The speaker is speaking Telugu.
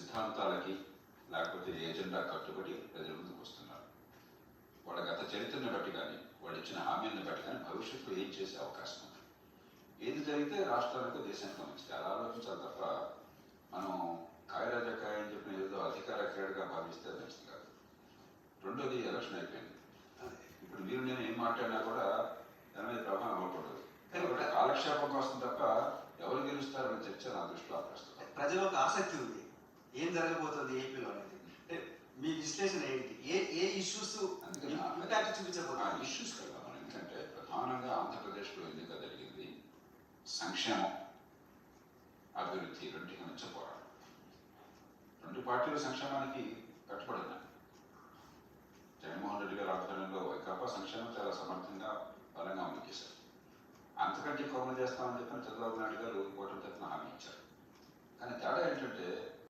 సిద్ధాంతాలకి లేకపోతే ఏజెండా కట్టుబడి ప్రజల ముందుకు వస్తున్నారు. వాళ్ళ గత చరిత్రను బట్టి కానీ వాళ్ళు ఇచ్చిన హామీలను బట్టి కానీ భవిష్యత్తులో ఏం చేసే అవకాశం ఉంది, ఏది జరిగితే రాష్ట్రాలకు దేశానికి మంచిది అలా ఆలోచించాలి తప్ప మనం కాయరాజకాయ అని చెప్పిన ఏదో అధికార క్రీడగా భావిస్తే మంచిది కాదు. రెండోది ఎలక్షన్ అయిపోయింది. ఇప్పుడు మీరు నేను ఏం మాట్లాడినా కూడా దాని మీద ప్రభావం అవ్వకూడదు. కాబట్టి కాలక్షేపం కోసం తప్ప ఎవరు గెలుస్తారనే చర్చ నా దృష్టిలో ప్రస్తుతం. ప్రజలకు ఆసక్తి ఉంది ఏం జరగబోతుంది ఏపీలో అనేది. అంటే మీ విశ్లేషణ ఏంటి? ఏ ఇష్యూస్ ఇంపాక్ట్ చూపించబోతున్నారు? ఇష్యూస్ కదా మనం, ఎందుకంటే ప్రధానంగా ఆంధ్రప్రదేశ్లో ఎన్నిక జరిగింది సంక్షేమం అభివృద్ధి రెండింటికి మధ్య పోరాటం. రెండు పార్టీలు సంక్షేమానికి కట్టుబడి ఉన్నాయి. జగన్మోహన్ రెడ్డి గారి ఆధ్వర్యంలో వైకాపా సంక్షేమం చాలా సమర్థంగా బలంగా అమలు చేశారు. అంతకంటే ఎక్కువ అమలు చేస్తామని చెప్పిన చంద్రబాబు నాయుడు గారు కూటమి తరఫున హామీ ఇచ్చారు. కానీ తేడా ఏంటంటే